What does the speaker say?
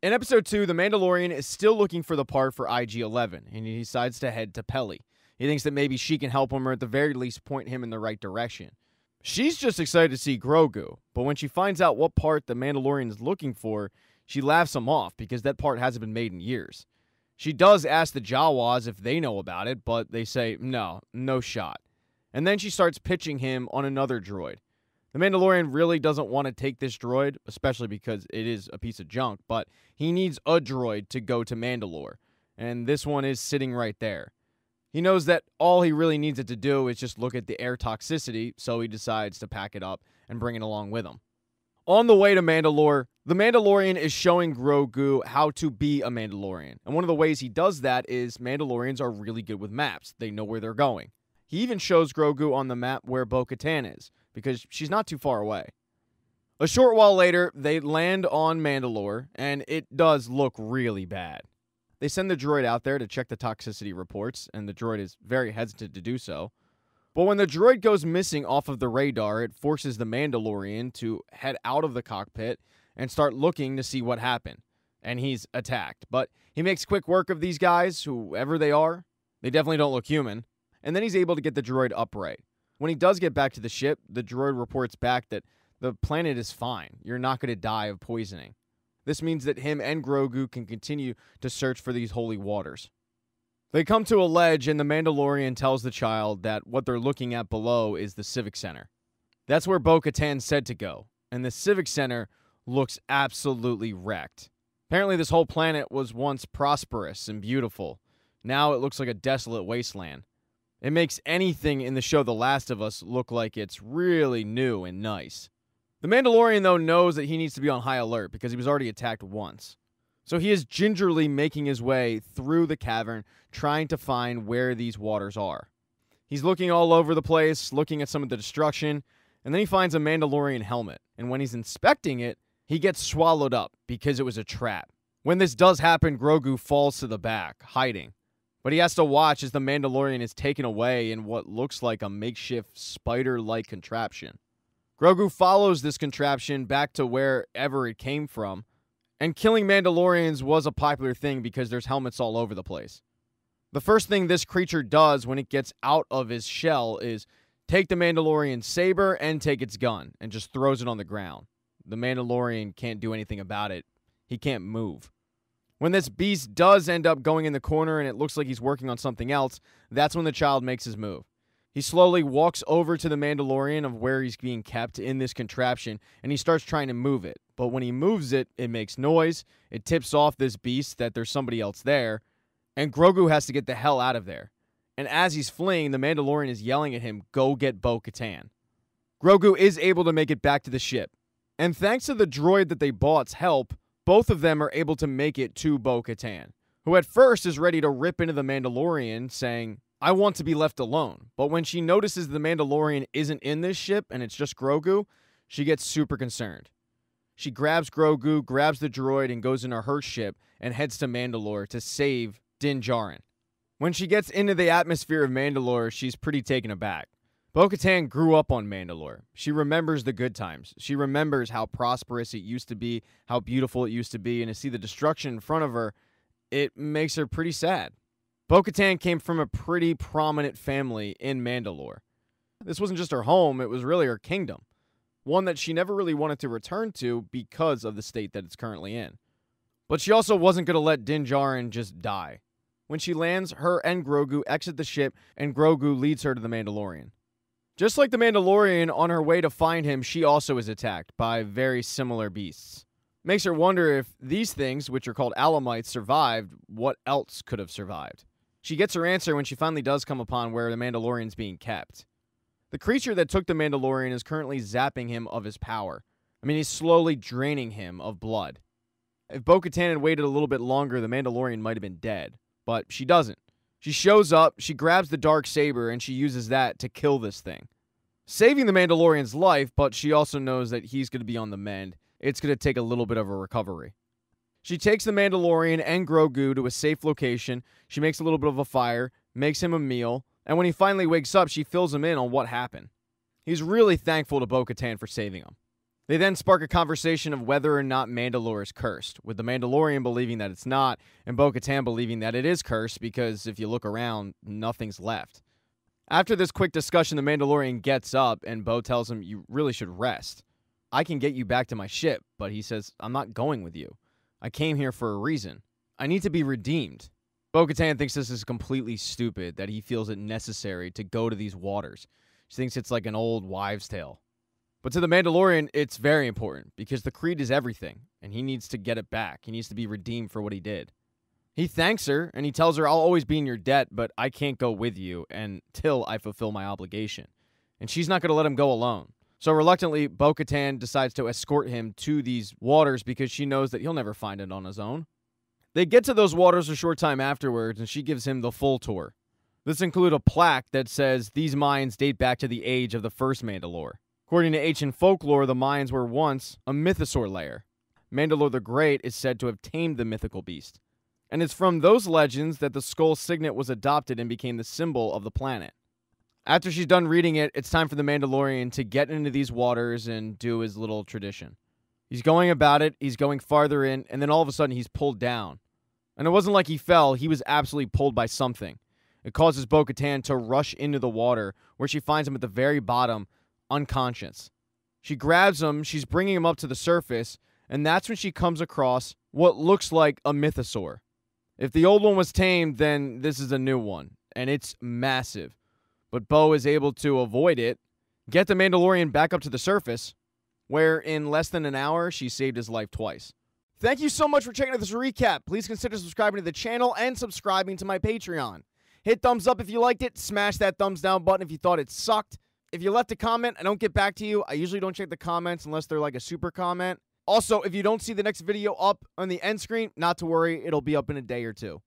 In episode 2, the Mandalorian is still looking for the part for IG-11, and he decides to head to Peli. He thinks that maybe she can help him, or at the very least point him in the right direction. She's just excited to see Grogu, but when she finds out what part the Mandalorian is looking for, she laughs him off because that part hasn't been made in years. She does ask the Jawas if they know about it, but they say, no shot. And then she starts pitching him on another droid. The Mandalorian really doesn't want to take this droid, especially because it is a piece of junk, but he needs a droid to go to Mandalore, and this one is sitting right there. He knows that all he really needs it to do is just look at the air toxicity, so he decides to pack it up and bring it along with him. On the way to Mandalore, the Mandalorian is showing Grogu how to be a Mandalorian, and one of the ways he does that is Mandalorians are really good with maps. They know where they're going. He even shows Grogu on the map where Bo-Katan is, because she's not too far away. A short while later, they land on Mandalore, and it does look really bad. They send the droid out there to check the toxicity reports, and the droid is very hesitant to do so. But when the droid goes missing off of the radar, it forces the Mandalorian to head out of the cockpit and start looking to see what happened. And he's attacked. But he makes quick work of these guys, whoever they are. They definitely don't look human. And then he's able to get the droid upright. When he does get back to the ship, the droid reports back that the planet is fine. You're not going to die of poisoning. This means that him and Grogu can continue to search for these holy waters. They come to a ledge, and the Mandalorian tells the child that what they're looking at below is the Civic Center. That's where Bo-Katan said to go, and the Civic Center looks absolutely wrecked. Apparently this whole planet was once prosperous and beautiful. Now it looks like a desolate wasteland. It makes anything in the show The Last of Us look like it's really new and nice. The Mandalorian, though, knows that he needs to be on high alert because he was already attacked once. So he is gingerly making his way through the cavern, trying to find where these waters are. He's looking all over the place, looking at some of the destruction, and then he finds a Mandalorian helmet. And when he's inspecting it, he gets swallowed up because it was a trap. When this does happen, Grogu falls to the back, hiding. But he has to watch as the Mandalorian is taken away in what looks like a makeshift spider-like contraption. Grogu follows this contraption back to wherever it came from, and killing Mandalorians was a popular thing because there's helmets all over the place. The first thing this creature does when it gets out of his shell is take the Mandalorian saber and take its gun, and just throws it on the ground. The Mandalorian can't do anything about it. He can't move. When this beast does end up going in the corner and it looks like he's working on something else, that's when the child makes his move. He slowly walks over to the Mandalorian of where he's being kept in this contraption, and he starts trying to move it. But when he moves it, it makes noise, it tips off this beast that there's somebody else there, and Grogu has to get the hell out of there. And as he's fleeing, the Mandalorian is yelling at him, "Go get Bo-Katan." Grogu is able to make it back to the ship, and thanks to the droid that they bought's help, both of them are able to make it to Bo-Katan, who at first is ready to rip into the Mandalorian, saying, "I want to be left alone." But when she notices the Mandalorian isn't in this ship and it's just Grogu, she gets super concerned. She grabs Grogu, grabs the droid, and goes into her ship and heads to Mandalore to save Din Djarin. When she gets into the atmosphere of Mandalore, she's pretty taken aback. Bo-Katan grew up on Mandalore. She remembers the good times. She remembers how prosperous it used to be, how beautiful it used to be, and to see the destruction in front of her, it makes her pretty sad. Bo-Katan came from a pretty prominent family in Mandalore. This wasn't just her home, it was really her kingdom. One that she never really wanted to return to because of the state that it's currently in. But she also wasn't going to let Din Djarin just die. When she lands, her and Grogu exit the ship, and Grogu leads her to the Mandalorian. Just like the Mandalorian, on her way to find him, she also is attacked by very similar beasts. Makes her wonder if these things, which are called Alamites, survived, what else could have survived? She gets her answer when she finally does come upon where the Mandalorian's being kept. The creature that took the Mandalorian is currently zapping him of his power. I mean, he's slowly draining him of blood. If Bo-Katan had waited a little bit longer, the Mandalorian might have been dead. But she doesn't. She shows up, she grabs the dark saber, and she uses that to kill this thing. Saving the Mandalorian's life, but she also knows that he's going to be on the mend. It's going to take a little bit of a recovery. She takes the Mandalorian and Grogu to a safe location. She makes a little bit of a fire, makes him a meal, and when he finally wakes up, she fills him in on what happened. He's really thankful to Bo-Katan for saving him. They then spark a conversation of whether or not Mandalore is cursed, with the Mandalorian believing that it's not, and Bo-Katan believing that it is cursed because if you look around, nothing's left. After this quick discussion, the Mandalorian gets up, and Bo tells him, "You really should rest. I can get you back to my ship," but he says, "I'm not going with you. I came here for a reason. I need to be redeemed." Bo-Katan thinks this is completely stupid, that he feels it necessary to go to these waters. She thinks it's like an old wives' tale. But to the Mandalorian, it's very important, because the creed is everything, and he needs to get it back. He needs to be redeemed for what he did. He thanks her, and he tells her, "I'll always be in your debt, but I can't go with you until I fulfill my obligation." And she's not going to let him go alone. So reluctantly, Bo-Katan decides to escort him to these waters because she knows that he'll never find it on his own. They get to those waters a short time afterwards, and she gives him the full tour. This includes a plaque that says these mines date back to the age of the first Mandalore. According to ancient folklore, the mines were once a mythosaur lair. Mandalore the Great is said to have tamed the mythical beast. And it's from those legends that the skull signet was adopted and became the symbol of the planet. After she's done reading it, it's time for the Mandalorian to get into these waters and do his little tradition. He's going about it, he's going farther in, and then all of a sudden he's pulled down. And it wasn't like he fell, he was absolutely pulled by something. It causes Bo-Katan to rush into the water, where she finds him at the very bottom, unconscious. She grabs him, she's bringing him up to the surface, and that's when she comes across what looks like a mythosaur. If the old one was tamed, then this is a new one, and it's massive. But Bo is able to avoid it, get the Mandalorian back up to the surface, where in less than an hour, she saved his life twice. Thank you so much for checking out this recap. Please consider subscribing to the channel and subscribing to my Patreon. Hit thumbs up if you liked it, smash that thumbs down button if you thought it sucked. If you left a comment, I don't get back to you. I usually don't check the comments unless they're like a super comment. Also, if you don't see the next video up on the end screen, not to worry, it'll be up in a day or two.